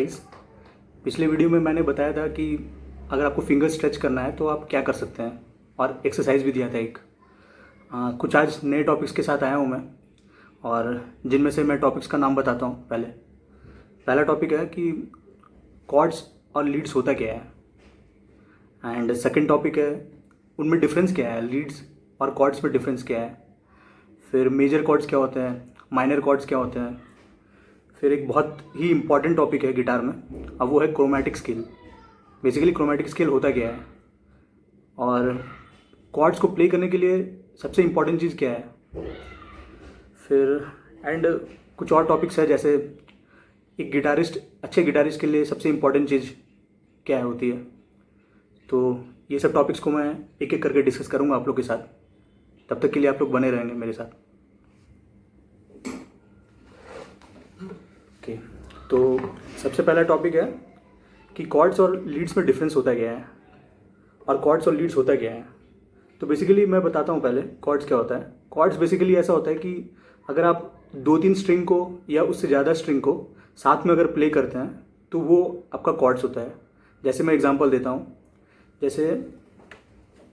Guys, पिछले video में मैंने बताया था कि अगर आपको फिंगर स्ट्रेच करना है तो आप क्या कर सकते हैं और एक्सरसाइज भी दिया था एक। कुछ आज नए टॉपिक्स के साथ आया हूँ मैं, और जिनमें से मैं टॉपिक्स का नाम बताता हूँ। पहला टॉपिक है कि कॉर्ड्स और लीड्स होता क्या है, एंड सेकंड टॉपिक है उनमें डिफरेंस क्या है, लीड्स और कॉर्ड्स में डिफरेंस क्या है। फिर मेजर कॉर्ड्स क्या होते हैं, माइनर कॉर्ड्स क्या होते हैं। फिर एक बहुत ही इम्पॉर्टेंट टॉपिक है गिटार में, अब वो है chromatic scale. Basically chromatic scale होता क्या है और कॉर्ड्स को प्ले करने के लिए सबसे इम्पॉर्टेंट चीज़ क्या है। फिर एंड कुछ और टॉपिक्स है, जैसे एक अच्छे गिटारिस्ट के लिए सबसे इम्पॉर्टेंट चीज़ क्या होती है। तो ये सब टॉपिक्स को मैं एक एक करके डिस्कस करूँगा आप लोग के साथ। तब तक के लिए आप लोग बने रहेंगे मेरे साथ। ओके, तो सबसे पहला टॉपिक है कि कॉर्ड्स और लीड्स में डिफरेंस होता क्या है और कॉर्ड्स और लीड्स होता क्या है। तो बेसिकली मैं बताता हूँ पहले कॉर्ड्स क्या होता है। कॉर्ड्स बेसिकली ऐसा होता है कि अगर आप 2-3 स्ट्रिंग को या उससे ज़्यादा स्ट्रिंग को साथ में अगर प्ले करते हैं तो वो आपका कॉर्ड्स होता है। जैसे मैं एग्जांपल देता हूँ, जैसे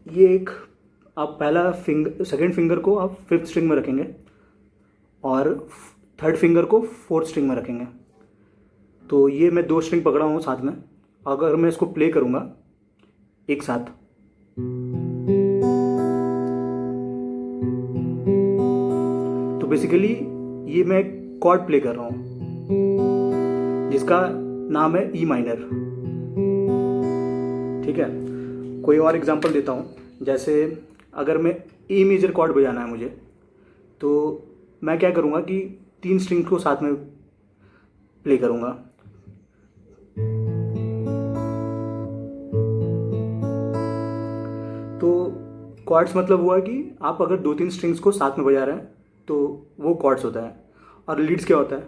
ये एक आप सेकेंड फिंगर को आप 5th स्ट्रिंग में रखेंगे और थर्ड फिंगर को 4th स्ट्रिंग में रखेंगे। तो ये मैं 2 स्ट्रिंग पकड़ा हूँ साथ में, अगर मैं इसको प्ले करूँगा एक साथ, तो बेसिकली ये मैं कॉर्ड प्ले कर रहा हूँ जिसका नाम है ई माइनर। ठीक है, कोई और एग्जांपल देता हूँ। जैसे अगर मैं ए मेजर कॉर्ड बजाना है मुझे, तो मैं क्या करूँगा कि 3 स्ट्रिंग को साथ में प्ले करूँगा। तो कॉर्ड्स मतलब हुआ कि आप अगर 2-3 स्ट्रिंग्स को साथ में बजा रहे हैं तो वो कॉर्ड्स होता है। और लीड्स क्या होता है,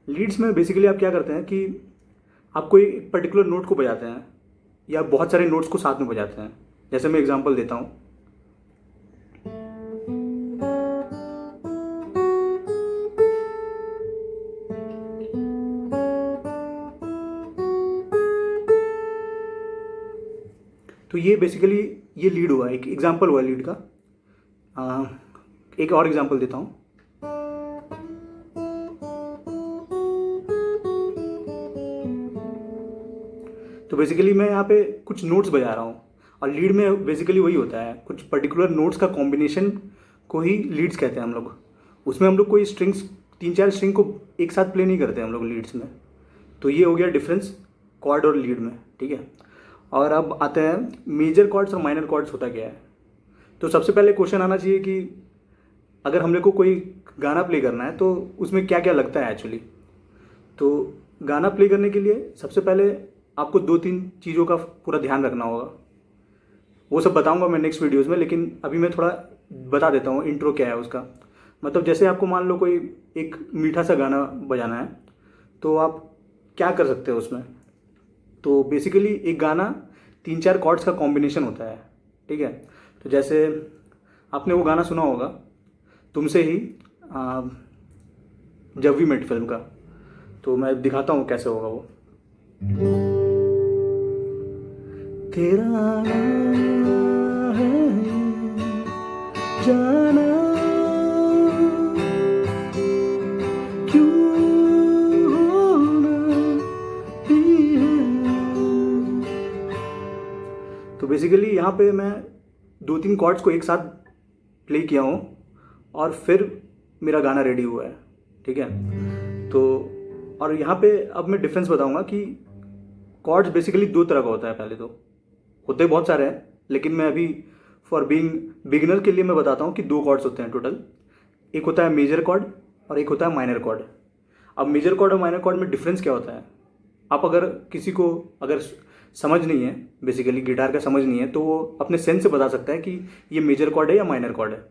लीड्स में बेसिकली आप क्या करते हैं कि आप कोई पर्टिकुलर नोट को बजाते हैं या बहुत सारे नोट्स को साथ में बजाते हैं। जैसे मैं एग्जांपल देता हूँ, तो ये बेसिकली ये लीड हुआ, एक एग्जांपल हुआ लीड का। एक और एग्जांपल देता हूँ। तो बेसिकली मैं यहाँ पे कुछ नोट्स बजा रहा हूँ और लीड में बेसिकली वही होता है, कुछ पर्टिकुलर नोट्स का कॉम्बिनेशन को ही लीड्स कहते हैं हम लोग। उसमें हम लोग कोई स्ट्रिंग्स 3-4 स्ट्रिंग को एक साथ प्ले नहीं करते हम लोग लीड्स में। तो ये हो गया डिफरेंस कॉर्ड और लीड में। ठीक है, और अब आते हैं मेजर कॉर्ड्स और माइनर कॉर्ड्स होता क्या है। तो सबसे पहले क्वेश्चन आना चाहिए कि अगर हम लोग को कोई गाना प्ले करना है तो उसमें क्या क्या लगता है एक्चुअली। तो गाना प्ले करने के लिए सबसे पहले आपको 2-3 चीज़ों का पूरा ध्यान रखना होगा। वो सब बताऊंगा मैं नेक्स्ट वीडियोज़ में, लेकिन अभी मैं थोड़ा बता देता हूँ इंट्रो क्या है उसका। मतलब जैसे आपको मान लो कोई एक मीठा सा गाना बजाना है तो आप क्या कर सकते हो उसमें। तो बेसिकली एक गाना 3-4 कॉर्ड्स का कॉम्बिनेशन होता है। ठीक है, तो जैसे आपने वो गाना सुना होगा तुमसे ही, जब वी मेट फिल्म का। तो मैं दिखाता हूँ कैसे होगा वो। तेरा आना है जाना, क्यों होना ही है। तो बेसिकली यहाँ पे मैं 2-3 कॉर्ड्स को एक साथ प्ले किया हूँ और फिर मेरा गाना रेडी हुआ है। ठीक है, तो और यहाँ पे अब मैं डिफरेंस बताऊंगा कि कॉर्ड्स बेसिकली 2 तरह का होता है। पहले तो होते बहुत सारे हैं, लेकिन मैं अभी फॉर बीइंग बिगिनर के लिए मैं बताता हूँ कि 2 कॉर्ड्स होते हैं टोटल। एक होता है मेजर कॉर्ड और एक होता है माइनर कॉर्ड। अब मेजर कॉर्ड और माइनर कॉर्ड में डिफरेंस क्या होता है, आप अगर किसी को अगर समझ नहीं है, बेसिकली गिटार का समझ नहीं है, तो वो अपने सेंस से बता सकता है कि ये मेजर कॉर्ड है या माइनर कॉर्ड है।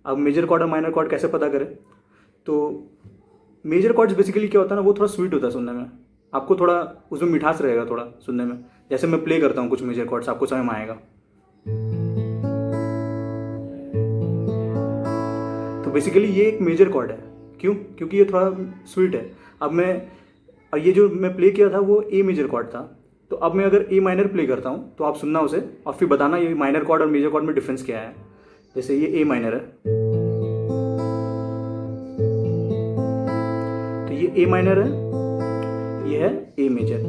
अब मेजर कॉर्ड और माइनर कॉर्ड कैसे पता करें, तो मेजर कॉर्ड्स बेसिकली क्या होता है ना, वो थोड़ा स्वीट होता है सुनने में, आपको थोड़ा उसमें मिठास रहेगा थोड़ा सुनने में। जैसे मैं प्ले करता हूँ कुछ मेजर कॉर्ड्स, आपको समझ में आएगा। तो बेसिकली ये एक मेजर कॉर्ड है। क्यों? क्योंकि ये थोड़ा स्वीट है। अब मैं और ये जो मैं प्ले किया था वो ए मेजर कॉर्ड था। तो अब मैं अगर ए माइनर प्ले करता हूँ तो आप सुनना उसे और फिर बताना ये माइनर कॉर्ड और मेजर कॉर्ड में डिफरेंस क्या है। जैसे ये ए माइनर है, तो ये ए माइनर है, ये है ए मेजर।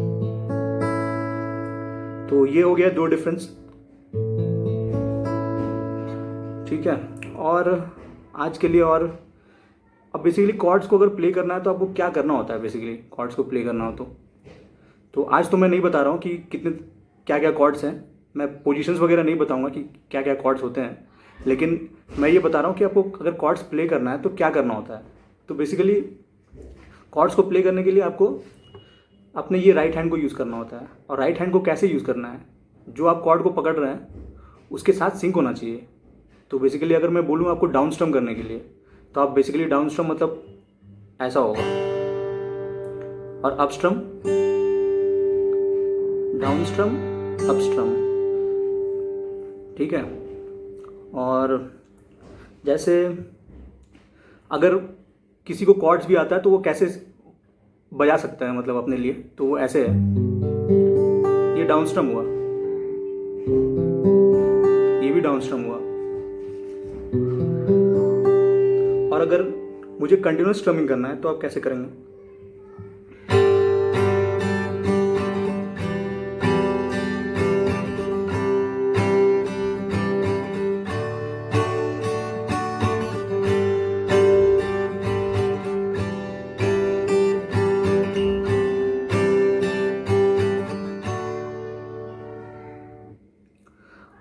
तो ये हो गया दो डिफरेंस, ठीक है। और आज के लिए, और अब बेसिकली कॉर्ड्स को अगर प्ले करना है तो आपको क्या करना होता है, बेसिकली कॉर्ड्स को प्ले करना हो तो आज तो मैं नहीं बता रहा हूँ कि कितने क्या क्या कॉर्ड्स हैं, मैं पोजीशंस वगैरह नहीं बताऊँगा कि क्या क्या कॉर्ड्स होते हैं, लेकिन मैं ये बता रहा हूँ कि आपको अगर कॉर्ड्स प्ले करना है तो क्या करना होता है। तो बेसिकली कॉर्ड्स को प्ले करने के लिए आपको अपने ये राइट हैंड को यूज़ करना होता है। और राइट हैंड को कैसे यूज़ करना है, जो आप कॉर्ड को पकड़ रहे हैं उसके साथ सिंक होना चाहिए। तो बेसिकली अगर मैं बोलूँ आपको डाउन स्ट्रम करने के लिए, तो आप बेसिकली डाउन स्ट्रम मतलब ऐसा होगा, और अप स्ट्रम, डाउन स्ट्रम, अप स्ट्रम, ठीक है। और जैसे अगर किसी को कॉर्ड्स भी आता है तो वो कैसे बजा सकता है मतलब अपने लिए, तो वो ऐसे है, ये डाउन स्ट्रम हुआ, ये भी डाउन स्ट्रम हुआ। और अगर मुझे कंटिन्यूस स्ट्रमिंग करना है तो आप कैसे करेंगे,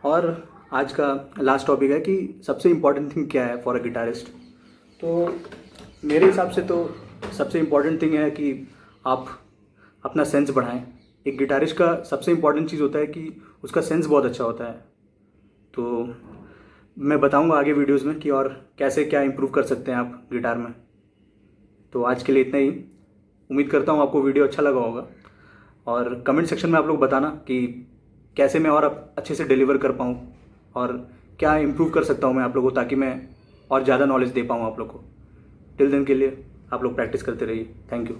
और आज का लास्ट टॉपिक है कि सबसे इम्पॉर्टेंट थिंग क्या है फॉर अ गिटारिस्ट। तो मेरे हिसाब से तो सबसे इम्पॉर्टेंट थिंग है कि आप अपना सेंस बढ़ाएं। एक गिटारिस्ट का सबसे इम्पॉर्टेंट चीज़ होता है कि उसका सेंस बहुत अच्छा होता है। तो मैं बताऊंगा आगे वीडियोस में कि और कैसे क्या इम्प्रूव कर सकते हैं आप गिटार में। तो आज के लिए इतना ही। उम्मीद करता हूँ आपको वीडियो अच्छा लगा होगा, और कमेंट सेक्शन में आप लोग बताना कि कैसे मैं और अच्छे से डिलीवर कर पाऊँ और क्या इम्प्रूव कर सकता हूँ मैं आप लोगों को, ताकि मैं और ज़्यादा नॉलेज दे पाऊँ आप लोग को। टिल देन के लिए आप लोग प्रैक्टिस करते रहिए। Thank you.